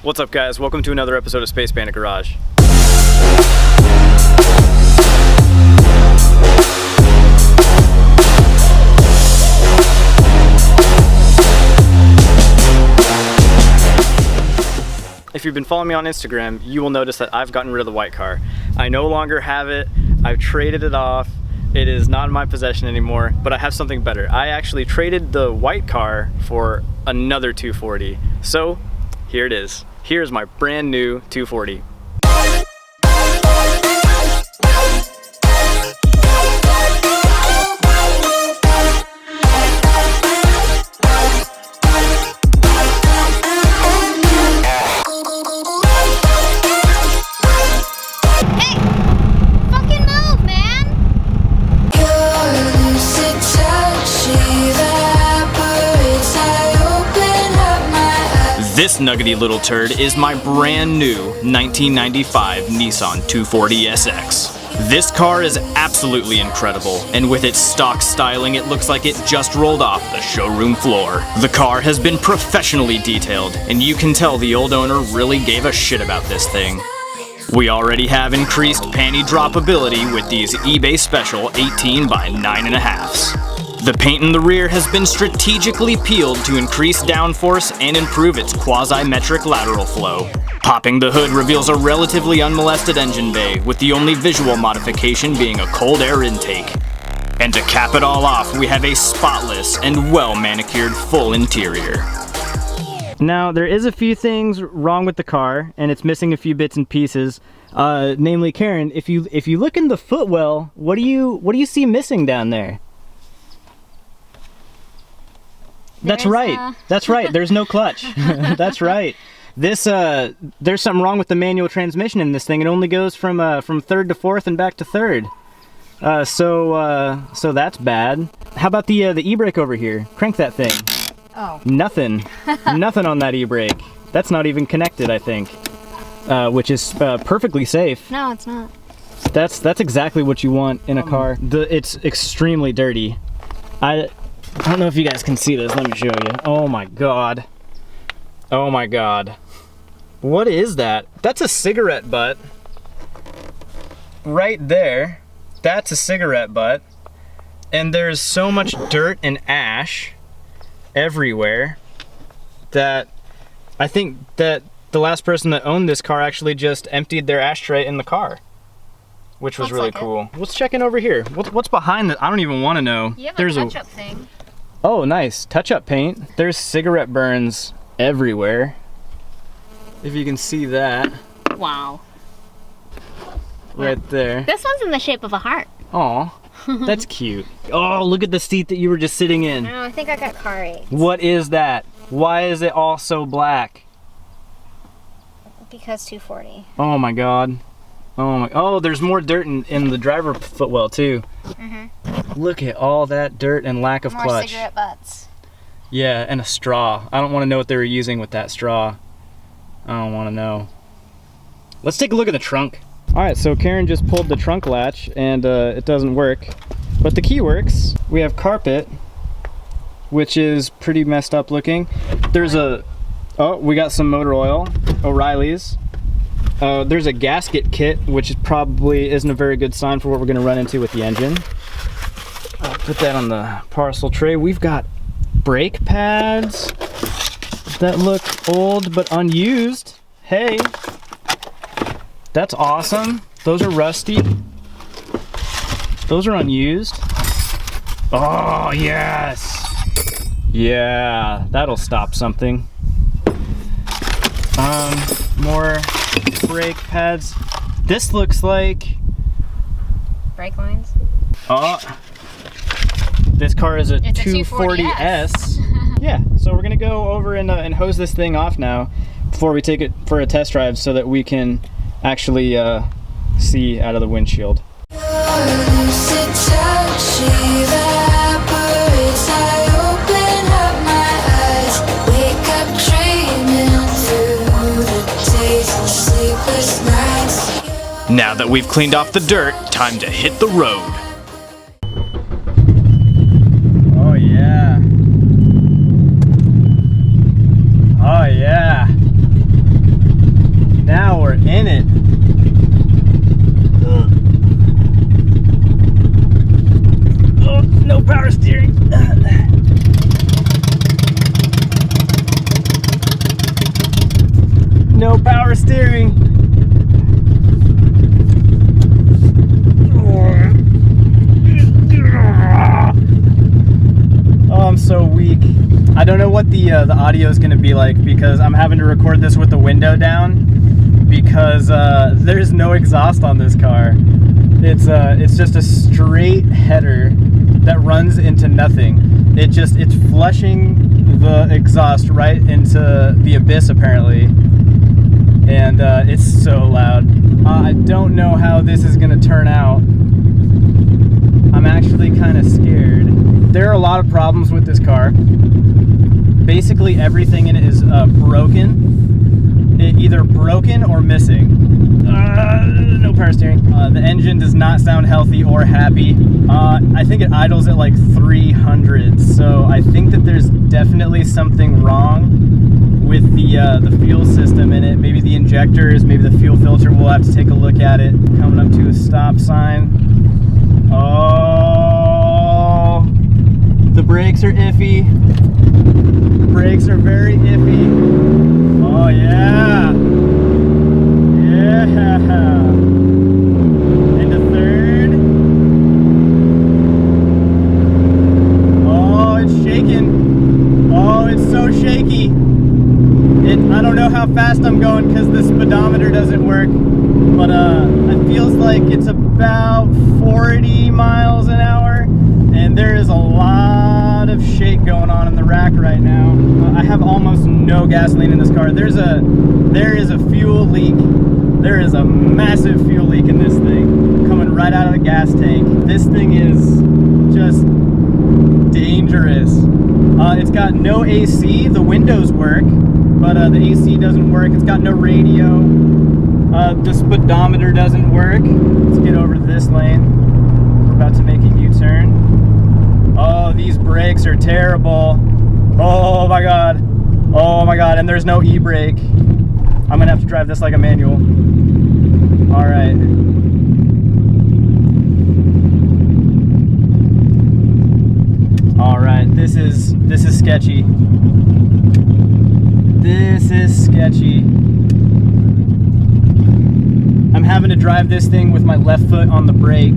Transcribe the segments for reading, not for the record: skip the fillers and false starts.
What's up guys, welcome to another episode of Space Bandit Garage. If you've been following me on Instagram, you will notice that I've gotten rid of the white car. I no longer have it, I've traded it off. It is not in my possession anymore, but I have something better. I actually traded the white car for another 240. So, here it is. Here's my brand new 240. This nuggety little turd is my brand new 1995 Nissan 240 SX. This car is absolutely incredible, and with its stock styling, it looks like it just rolled off the showroom floor. The car has been professionally detailed, and you can tell the old owner really gave a shit about this thing. We already have increased panty droppability with these eBay special 18 by 9.5s. The paint in the rear has been strategically peeled to increase downforce and improve its quasi-metric lateral flow. Popping the hood reveals a relatively unmolested engine bay, with the only visual modification being a cold air intake. And to cap it all off, we have a spotless and well-manicured full interior. Now, there is a few things wrong with the car, and it's missing a few bits and pieces. Namely, Karen, if you look in the footwell, what do you see missing down there? That's right. That's right. There's no clutch. That's right. This there's something wrong with the manual transmission in this thing. It only goes from third to fourth and back to third. So that's bad. How about the e-brake over here? Crank that thing. Oh. Nothing. Nothing on that e-brake. That's not even connected, I think. Which is perfectly safe. No, it's not. That's exactly what you want in a car. It's extremely dirty. I don't know if you guys can see this. Let me show you. Oh my god. Oh my god. What is that? That's a cigarette butt. Right there. That's a cigarette butt. And there's so much dirt and ash everywhere that I think that the last person that owned this car actually just emptied their ashtray in the car. Which was really cool. Let's check in over here. What's behind that? I don't even want to know. You have a touch-up thing. Oh, nice. Touch-up paint. There's cigarette burns everywhere. If you can see that. Wow. Right there. This one's in the shape of a heart. Aw, that's cute. Oh, look at the seat that you were just sitting in. No, I think I got car AIDS. What is that? Why is it all so black? Because 240. Oh my god. Oh, there's more dirt in the driver footwell too. Look at all that dirt and lack of clutch. More cigarette butts. Yeah, and a straw. I don't want to know what they were using with that straw. I don't want to know. Let's take a look at the trunk. Alright, so Karen just pulled the trunk latch and it doesn't work. But the key works. We have carpet, which is pretty messed up looking. There's we got some motor oil, O'Reilly's. There's a gasket kit, which probably isn't a very good sign for what we're going to run into with the engine. I'll put that on the parcel tray. We've got brake pads that look old but unused. Hey, that's awesome. Those are rusty. Those are unused. Oh, yes. Yeah, that'll stop something. More brake pads. This looks like brake lines. Oh, this car is a 240S. Yeah, so we're gonna go over and hose this thing off now before we take it for a test drive so that we can actually see out of the windshield. Now that we've cleaned off the dirt, time to hit the road. Oh yeah. Oh yeah. we're in it. Oh, no power steering. No power steering. Oh, I'm so weak. I don't know what the audio is going to be like because I'm having to record this with the window down because there's no exhaust on this car. It's just a straight header that runs into nothing. It's flushing the exhaust right into the abyss apparently, and it's so loud. I don't know how this is going to turn out. I'm actually kind of scared. There are a lot of problems with this car. Basically everything in it is broken. Either broken or missing. No power steering. The engine does not sound healthy or happy. I think it idles at like 300, so I think that there's definitely something wrong with the fuel system in it. Maybe the injectors, maybe the fuel filter. We'll have to take a look at it. Coming up to a stop sign. Oh, the brakes are iffy. Brakes are very iffy. Oh yeah. Yeah. Into third. Oh, it's shaking. Oh, it's so shaky. I don't know how fast I'm going because the speedometer doesn't work, but it feels like it's about 40 miles an hour, and there is a lot of shake going on in the rack right now. I have almost no gasoline in this car. There is a fuel leak. There is a massive fuel leak in this thing coming right out of the gas tank. This thing is just dangerous. It's got no AC. The windows work, but the AC doesn't work. It's got no radio. The speedometer doesn't work. Let's get over to this lane. We're about to make a U-turn. Oh, these brakes are terrible. Oh my god. Oh my god, and there's no e-brake. I'm gonna have to drive this like a manual. Alright. Alright, this is sketchy. This is sketchy. I'm having to drive this thing with my left foot on the brake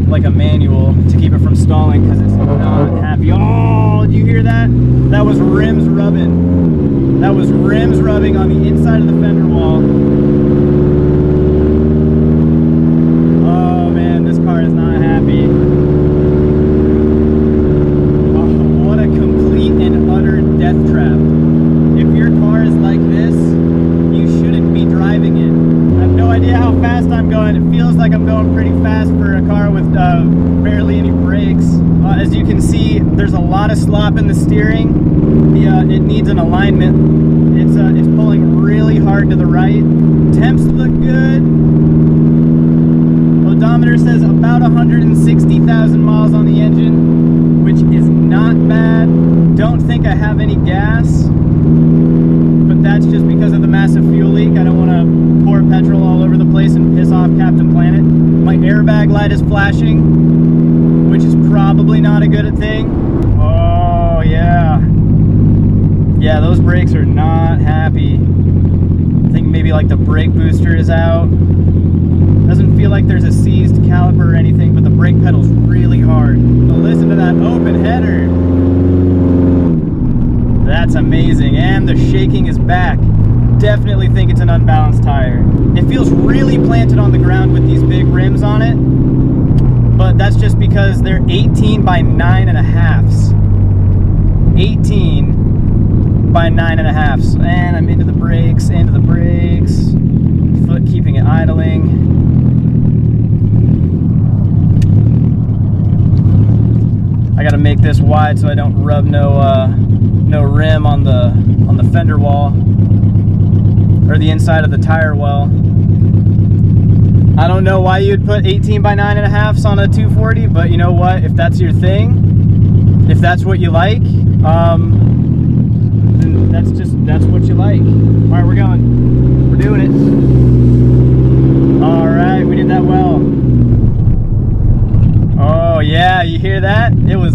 like a manual to keep it from stalling because it's not happy. Oh, did you hear that? That was rims rubbing. That was rims rubbing on the inside of the fender wall. Oh man, this car is not happy. Oh, what a complete and utter death trap. If your car is like this, you shouldn't be driving it. I have no idea how fast I'm going. It feels like I'm going pretty fast for a car with barely any brakes. As you can see, there's a lot of slop in the steering. It needs an alignment. It's pulling really hard to the right. Temps look good. Odometer says about 160,000 miles on the engine, which is not bad. Don't think I have any gas, but that's just because of the massive fuel leak. I don't want to pour petrol all over the place and piss off Captain Planet. My airbag light is flashing, which is probably not a good thing. Oh yeah. Yeah, those brakes are not happy. I think maybe like the brake booster is out. Doesn't feel like there's a seized caliper or anything, but the brake pedal's really hard. But listen to that open header. That's amazing, and the shaking is back. Definitely think it's an unbalanced tire. It feels really planted on the ground with these big rims on it, but that's just because they're 18 by 9.5s. 18 by 9.5s. And I'm into the brakes, foot keeping it idling. I gotta make this wide so I don't rub no rim on the fender wall or the inside of the tire well. I don't know why you'd put 18 by 9.5s on a 240, but you know what? If that's your thing, if that's what you like, then that's what you like. All right, we're going. We're doing it.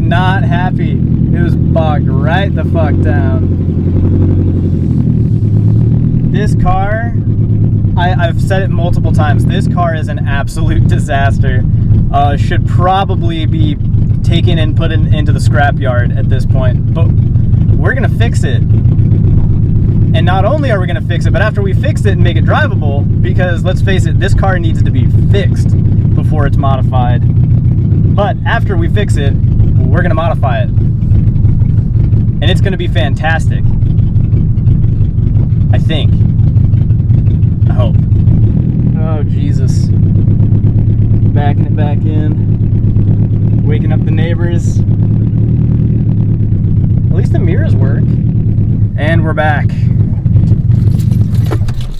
not happy. It was bogged right the fuck down. This car, I've said it multiple times, this car is an absolute disaster. Should probably be taken and put into the scrapyard at this point, but we're gonna fix it. And not only are we gonna fix it, but after we fix it and make it drivable, because let's face it, this car needs to be fixed before it's modified. But after we fix it, we're gonna modify it. And it's gonna be fantastic. I think. I hope. Oh, Jesus. Backing it back in. Waking up the neighbors. At least the mirrors work. And we're back.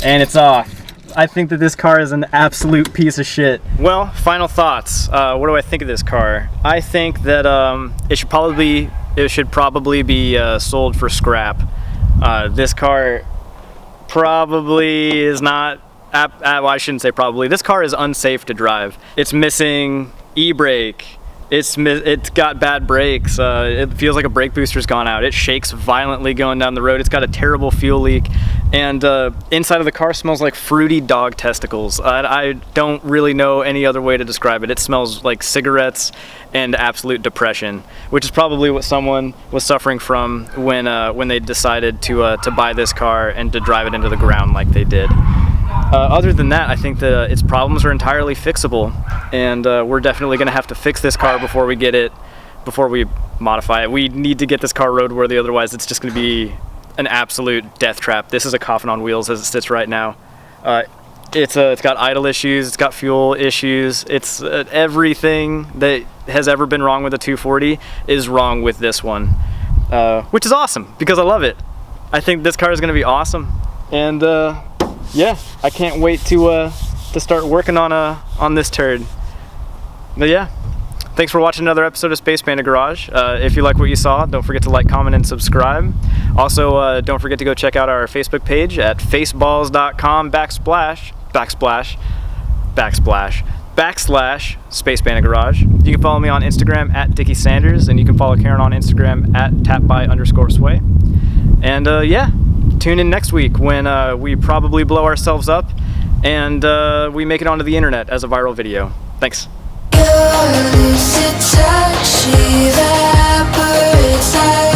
And it's off. I think that this car is an absolute piece of shit. Well, final thoughts. What do I think of this car? I think that it should probably be sold for scrap. This car probably is not. Well, I shouldn't say probably. This car is unsafe to drive. It's missing e-brake. It's got bad brakes. It feels like a brake booster's gone out. It shakes violently going down the road. It's got a terrible fuel leak. And inside of the car smells like fruity dog testicles. I don't really know any other way to describe it. It smells like cigarettes and absolute depression, which is probably what someone was suffering from when they decided to buy this car and to drive it into the ground like they did. Other than that, I think that its problems are entirely fixable, and we're definitely going to have to fix this car before we modify it. We need to get this car roadworthy, otherwise it's just going to be an absolute death trap. This is a coffin on wheels as it sits right now. It's got idle issues, it's got fuel issues, it's everything that has ever been wrong with a 240 is wrong with this one, which is awesome because I love it. I think this car is going to be awesome, and yeah, I can't wait to start working on this turd. But yeah, thanks for watching another episode of Space Bandit Garage. If you like what you saw, don't forget to like, comment, and subscribe. Also, don't forget to go check out our Facebook page at /Space Bandit Garage. You can follow me on Instagram at Dickey Sanders, and you can follow Karen on Instagram at tapby_sway. And yeah, tune in next week when we probably blow ourselves up and we make it onto the internet as a viral video. Thanks. Your lips, it touch, evaporates.